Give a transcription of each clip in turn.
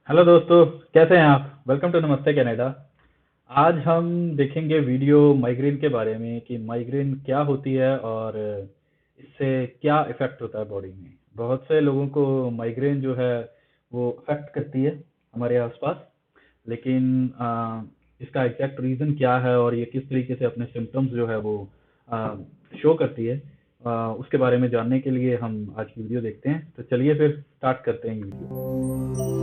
Hello दोस्तों, कैसे हैं आप? वेलकम टू नमस्ते कनाडा। आज हम देखेंगे वीडियो माइग्रेन के बारे में कि माइग्रेन क्या होती है और इससे क्या इफ़ेक्ट होता है बॉडी में। बहुत से लोगों को माइग्रेन जो है वो अफेक्ट करती है हमारे आसपास, लेकिन इसका एग्जैक्ट रीज़न क्या है और ये किस तरीके से अपने सिम्टम्स जो है वो शो करती है, उसके बारे में जानने के लिए हम आज की वीडियो देखते हैं। तो चलिए फिर स्टार्ट करते हैं ये video.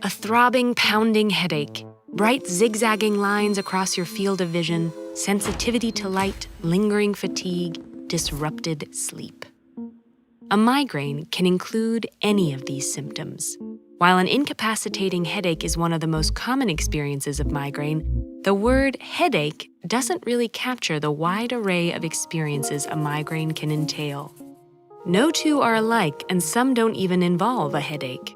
A throbbing, pounding headache, bright zigzagging lines across your field of vision, sensitivity to light, lingering fatigue, disrupted sleep. A migraine can include any of these symptoms. While an incapacitating headache is one of the most common experiences of migraine, the word headache doesn't really capture the wide array of experiences a migraine can entail. No two are alike, and some don't even involve a headache.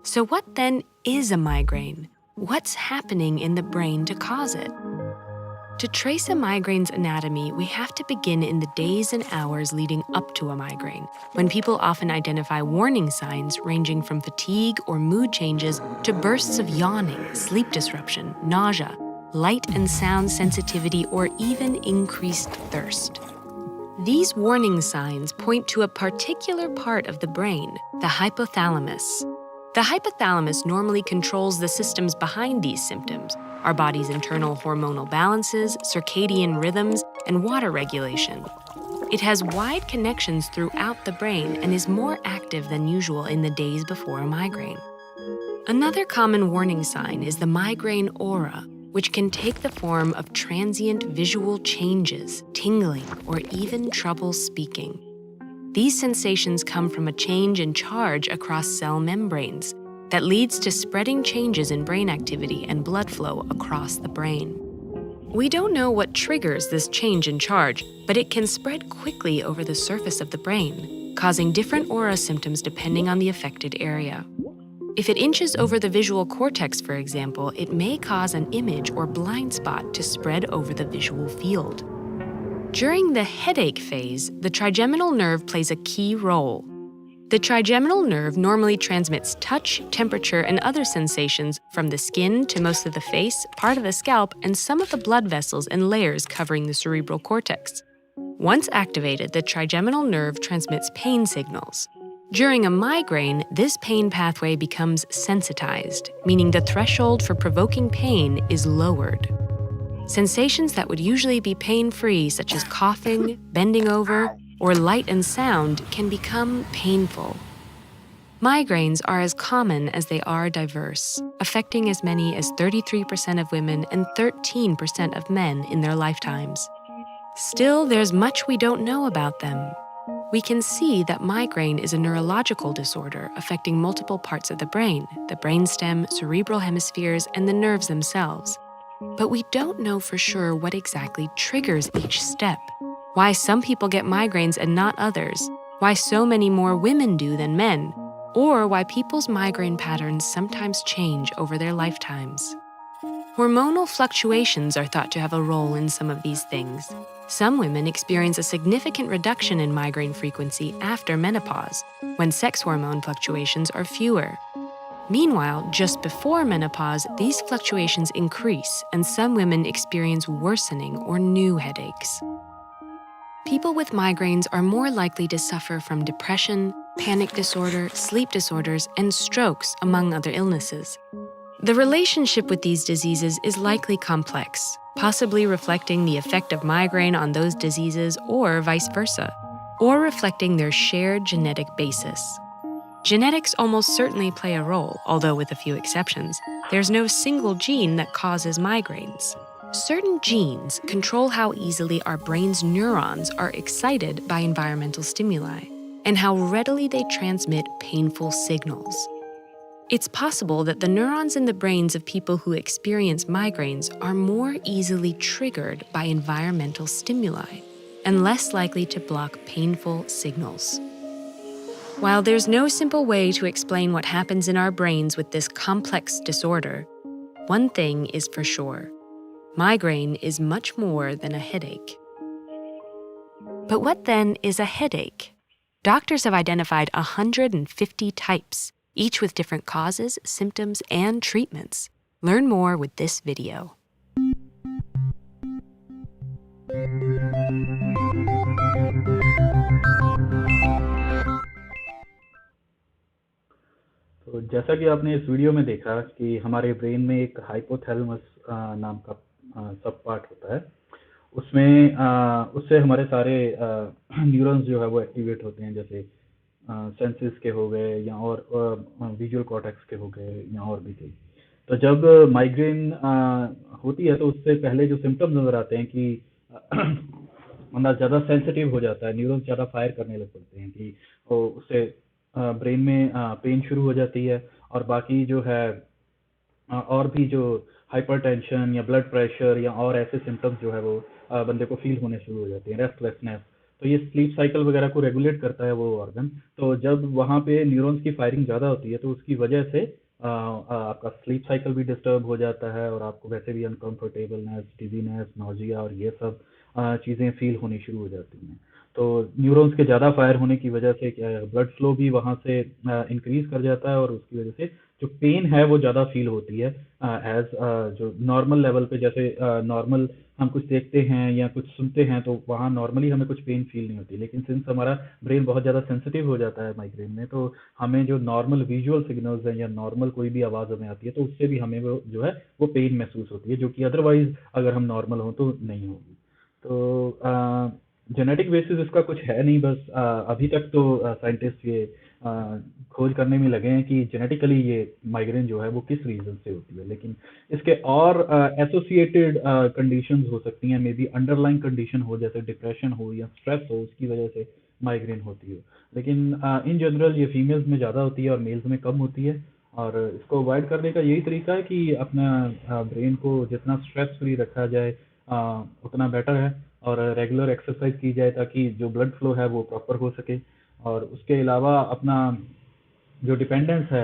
So what then is a migraine? What's happening in the brain to cause it? To trace a migraine's anatomy, we have to begin in the days and hours leading up to a migraine, when people often identify warning signs ranging from fatigue or mood changes to bursts of yawning, sleep disruption, nausea, light and sound sensitivity, or even increased thirst. These warning signs point to a particular part of the brain, the hypothalamus. The hypothalamus normally controls the systems behind these symptoms, our body's internal hormonal balances, circadian rhythms, and water regulation. It has wide connections throughout the brain and is more active than usual in the days before a migraine. Another common warning sign is the migraine aura, which can take the form of transient visual changes, tingling, or even trouble speaking. These sensations come from a change in charge across cell membranes that leads to spreading changes in brain activity and blood flow across the brain. We don't know what triggers this change in charge, but it can spread quickly over the surface of the brain, causing different aura symptoms depending on the affected area. If it inches over the visual cortex, for example, it may cause an image or blind spot to spread over the visual field. During the headache phase, the trigeminal nerve plays a key role. The trigeminal nerve normally transmits touch, temperature, and other sensations from the skin to most of the face, part of the scalp, and some of the blood vessels and layers covering the cerebral cortex. Once activated, the trigeminal nerve transmits pain signals. During a migraine, this pain pathway becomes sensitized, meaning the threshold for provoking pain is lowered. Sensations that would usually be pain-free, such as coughing, bending over, or light and sound, can become painful. Migraines are as common as they are diverse, affecting as many as 33% of women and 13% of men in their lifetimes. Still, there's much we don't know about them. We can see that migraine is a neurological disorder affecting multiple parts of the brainstem, cerebral hemispheres, and the nerves themselves. But we don't know for sure what exactly triggers each step, why some people get migraines and not others, why so many more women do than men, or why people's migraine patterns sometimes change over their lifetimes. Hormonal fluctuations are thought to have a role in some of these things. Some women experience a significant reduction in migraine frequency after menopause, when sex hormone fluctuations are fewer. Meanwhile, just before menopause, these fluctuations increase, and some women experience worsening or new headaches. People with migraines are more likely to suffer from depression, panic disorder, sleep disorders, and strokes, among other illnesses. The relationship with these diseases is likely complex, possibly reflecting the effect of migraine on those diseases or vice versa, or reflecting their shared genetic basis. Genetics almost certainly play a role, although with a few exceptions. There's no single gene that causes migraines. Certain genes control how easily our brain's neurons are excited by environmental stimuli, and how readily they transmit painful signals. It's possible that the neurons in the brains of people who experience migraines are more easily triggered by environmental stimuli, and less likely to block painful signals. While there's no simple way to explain what happens in our brains with this complex disorder, one thing is for sure: migraine is much more than a headache. But what then is a headache? Doctors have identified 150 types, each with different causes, symptoms, and treatments. Learn more with this video. तो जैसा कि आपने इस video में देखा कि हमारे brain में एक हाइपोथैलेमस नाम का सब पार्ट होता है। उसमें उससे हमारे सारे न्यूरॉन्स जो है वो एक्टिवेट होते हैं, जैसे सेंसेस के हो गए या और विजुअल कॉर्टेक्स के हो गए या और भी कई। तो जब माइग्रेन होती है तो उससे पहले जो सिम्टम्स नज़र आते हैं कि बंदा ज़्यादा सेंसिटिव हो जाता है, न्यूरॉन्स ज़्यादा फायर करने लग पड़ते हैं कि उससे ब्रेन में पेन शुरू हो जाती है, और बाकी जो है और भी जो हाइपरटेंशन या ब्लड प्रेशर या और ऐसे सिम्टम्स जो है वो बंदे को फील होने शुरू हो जाते हैं, रेस्टलेसनेस। तो ये स्लीप साइकिल वगैरह को रेगुलेट करता है वो ऑर्गन। तो जब वहाँ पे न्यूरॉन्स की फायरिंग ज़्यादा होती है तो उसकी वजह से आपका स्लीप साइकिल भी डिस्टर्ब हो जाता है, और आपको वैसे भी अनकंफर्टेबलनेस, डिजीनेस, नॉजिया और ये सब चीज़ें फील होनी शुरू हो जाती हैं। तो न्यूरॉन्स के ज़्यादा फायर होने की वजह से क्या है, ब्लड फ्लो भी वहाँ से इंक्रीज कर जाता है, और उसकी वजह से जो पेन है वो ज़्यादा फील होती है एज जो नॉर्मल लेवल पे। जैसे नॉर्मल हम कुछ देखते हैं या कुछ सुनते हैं तो वहाँ नॉर्मली हमें कुछ पेन फील नहीं होती, लेकिन सिंस हमारा ब्रेन बहुत ज़्यादा सेंसिटिव हो जाता है माइग्रेन में, तो हमें जो नॉर्मल विजुअल सिग्नल्स हैं या नॉर्मल कोई भी आवाज़ हमें आती है तो उससे भी हमें वो जो है वो पेन महसूस होती है, जो कि अदरवाइज अगर हम नॉर्मल हों तो नहीं होगी। तो जेनेटिक बेसिस इसका कुछ है नहीं, बस अभी तक तो साइंटिस्ट ये खोज करने में लगे हैं कि जेनेटिकली ये माइग्रेन जो है वो किस रीजन से होती है। लेकिन इसके और एसोसिएटेड कंडीशंस हो सकती हैं, मे बी अंडरलाइन कंडीशन हो, जैसे डिप्रेशन हो या स्ट्रेस हो, उसकी वजह से माइग्रेन होती हो। लेकिन इन जनरल ये फीमेल्स में ज़्यादा होती है और मेल्स में कम होती है, और इसको अवॉइड करने का यही तरीका है कि अपना ब्रेन को जितना स्ट्रेस फ्री रखा जाए उतना बेटर है, और रेगुलर एक्सरसाइज की जाए ताकि जो ब्लड फ्लो है वो प्रॉपर हो सके। और उसके अलावा अपना जो डिपेंडेंस है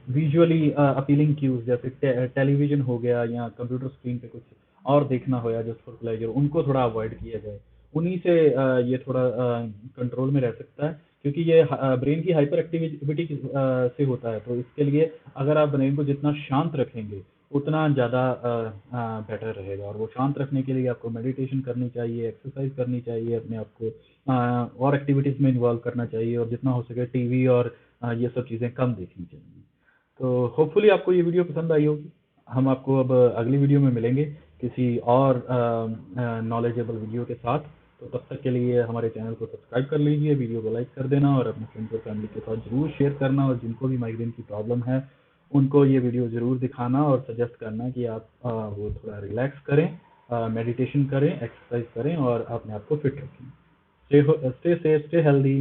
विजुअली अपीलिंग क्यूज, जैसे टेलीविजन हो गया या कंप्यूटर स्क्रीन पे कुछ और देखना हो या जस्ट फॉर प्लेजर, उनको थोड़ा अवॉइड किया जाए। उन्हीं से ये थोड़ा कंट्रोल में रह सकता है, क्योंकि ये ब्रेन की हाइपर एक्टिविटी से होता है। तो इसके लिए अगर आप ब्रेन को जितना शांत रखेंगे उतना ज़्यादा बेटर रहेगा, और वो शांत रखने के लिए आपको मेडिटेशन करनी चाहिए, एक्सरसाइज करनी चाहिए, अपने आप को और एक्टिविटीज़ में इन्वॉल्व करना चाहिए, और जितना हो सके टीवी और ये सब चीज़ें कम देखनी चाहिए। तो होपफुली आपको ये वीडियो पसंद आई होगी। हम आपको अब अगली वीडियो में मिलेंगे किसी और नॉलेजेबल वीडियो के साथ। तो तब तक के लिए हमारे चैनल को सब्सक्राइब कर लीजिए, वीडियो को लाइक कर देना, और अपने फ्रेंड्स और फैमिली के साथ ज़रूर शेयर करना, और जिनको भी माइग्रेन की प्रॉब्लम है उनको ये वीडियो ज़रूर दिखाना और सजेस्ट करना कि आप वो थोड़ा रिलैक्स करें, मेडिटेशन करें, एक्सरसाइज करें और अपने आप को फिट रखें। Stay safe, stay healthy.